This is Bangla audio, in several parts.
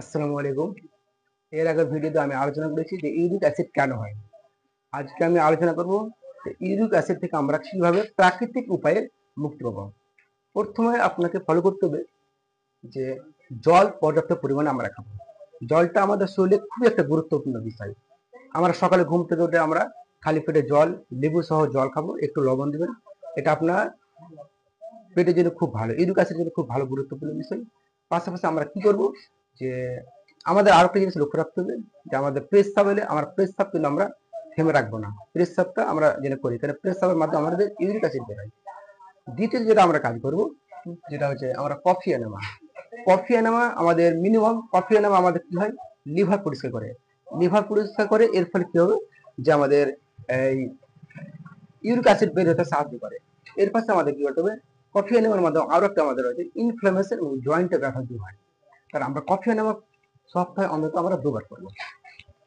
আসসালামু আলাইকুম। এর আগের ভিডিওতে আমি আলোচনা করেছি যে ইউরিক অ্যাসিড কেন হয়। আজকে আমি আলোচনা করব যে ইউরিক অ্যাসিড থেকে আমরা কিভাবে প্রাকৃতিক উপায়ে মুক্তি পাবো। প্রথমে আপনাকে ফলো করতে হবে যে জল পর্যাপ্ত পরিমাণে আমরা খাবো। জলটা আমাদের শরীরে খুবই একটা গুরুত্বপূর্ণ বিষয়। আমরা সকালে ঘুম থেকে উঠে আমরা খালি পেটে জল, লেবু সহ জল খাবো, একটু লবণ দিবেন। এটা আপনার পেটের জন্য খুব ভালো, ইউরিক অ্যাসিডের জন্য খুব ভালো গুরুত্বপূর্ণ বিষয়। পাশাপাশি আমরা কি করব যে আমাদের আরো একটা জিনিস লক্ষ্য রাখতে হবে যে আমাদের প্রেস্রাব হলে আমার প্রেস্রাব কিন্তু আমরা থেমে রাখবো না, প্রেস্রাবটা আমরা যেন করি, কারণ প্রেস্রাবের মাধ্যমে আমাদের ইউরিক অ্যাসিড বেরোয়। দ্বিতীয় যেটা আমরা কাজ করব যেটা হচ্ছে আমরা কফি এনামা। কফি এনামা আমাদের মিনিমাম, কফি এনামা আমাদের কি হয়, লিভার পরিষ্কার করে। লিভার পরিষ্কার করে, এর ফলে কি হবে যে আমাদের এই ইউরিক অ্যাসিড বের হতে সাহায্য করে। এর পাশে আমাদের কি করতে হবে, কফি এনেমার মাধ্যমে আরো একটা আমাদের রয়েছে ইনফ্লামেশন এবং জয়েন্টে ব্যথা দূর হয়। কারণ আমরা কফি এনেমা সপ্তাহে অন্তত আমরা দুবার করবো।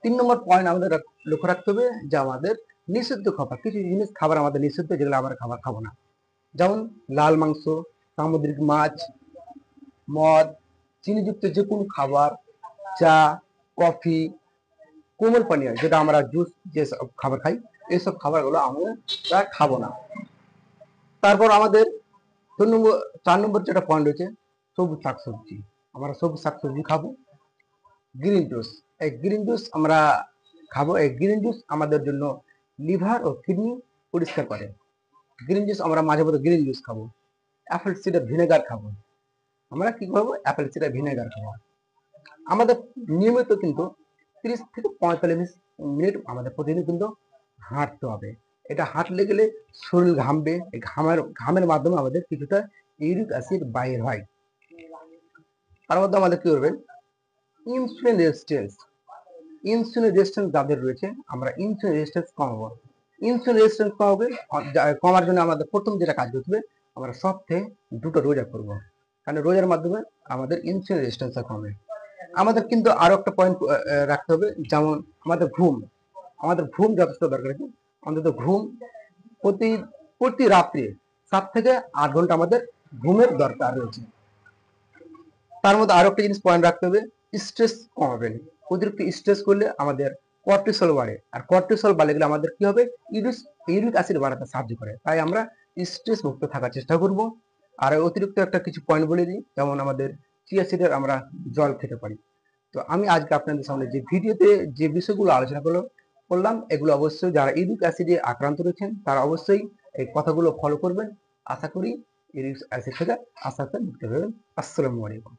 3 নম্বর পয়েন্ট আমাদের লক্ষ্য রাখতে হবে যে আমাদের নিষিদ্ধ খাবার, কিছু জিনিস খাবার আমাদের নিষিদ্ধ, যেগুলো আমরা খাবার খাবো না। যেমন লাল মাংস, সামুদ্রিক মাছ, মদ, চিনিযুক্ত যে কোনো খাবার, চা, কফি, কোমল পানীয় যেটা আমরা জুস যে খাবার খাই, এইসব খাবারগুলো আমরা খাবো না। তারপর আমাদের 4 নম্বর যেটা পয়েন্ট রয়েছে সবুজ শাকসবজি। আমরা সবুজ শাকসবজি খাবো। গ্রিন জুস, এই গ্রিন জুস আমরা খাবো। এই গ্রিন জুস আমাদের জন্য লিভার ও কিডনি পরিষ্কার করে। গ্রিন জুস আমরা মাঝে মধ্যে গ্রিন জুস খাবো। অ্যাপেল সিডার ভিনেগার খাবো। আমরা কি করবো, অ্যাপেল সিডার ভিনেগার খাবো। আমাদের নিয়মিত কিন্তু 30 থেকে 45 মিনিট আমাদের প্রতিদিন কিন্তু হাঁটতে হবে। এটা হাঁটলে গেলে শরীর ঘামবে, এই ঘামের মাধ্যমে আমাদের কিছুটা ইউরিক অ্যাসিড বাইর হয়। তার মধ্যে আমাদের কি করবেন, ইনসুলিন রেজিস্ট্যান্স। ইনসুলিন রেজিস্ট্যান্স যাদের রয়েছে, আমরা ইনসুলিন রেজিস্ট্যান্স কমাবো। ইনসুলিন রেজিস্ট্যান্স কমাবে, কমার জন্য আমাদের প্রথম যেটা কাজ করতে হবে, আমরা সপ্তাহে 2টো রোজা করবো। কারণ রোজার মাধ্যমে আমাদের ইনসুলিন রেজিস্ট্যান্সটা কমে। আমাদের কিন্তু আরো একটা পয়েন্ট রাখতে হবে, যেমন আমাদের ঘুম। আমাদের ঘুম যথেষ্ট দরকার আছে। অন্তত ঘুম প্রতি প্রতি রাত্রে 7 থেকে 8 ঘন্টা আমাদের ঘুমের দরকার রয়েছে। তার মধ্যে আরো একটা জিনিস পয়েন্ট রাখতে হবে, স্ট্রেস কমাবেন। অতিরিক্ত স্ট্রেস করলে আমাদের কর্টিসল বাড়ে, আর কর্টিসল বাড়লে গেলে আমাদের কি হবে, ইউরিক অ্যাসিড বাড়াতে সাহায্য করে। তাই আমরা স্ট্রেস মুক্ত থাকার চেষ্টা করব। আর অতিরিক্ত একটা কিছু পয়েন্ট বলে দিই, যেমন আমাদের চিয়া সিডের আমরা জল খেতে পারি। তো আমি আজকে আপনাদের সামনে যে ভিডিওতে যে বিষয়গুলো আলোচনা করলাম, এগুলো অবশ্যই যারা ইউরিক অ্যাসিডে আক্রান্ত রয়েছেন তারা অবশ্যই এই কথাগুলো ফলো করবেন। আশা করি ইউরিক অ্যাসিড থেকে আস্তে আস্তে মুক্তি পাবেন। আসসালামু আলাইকুম।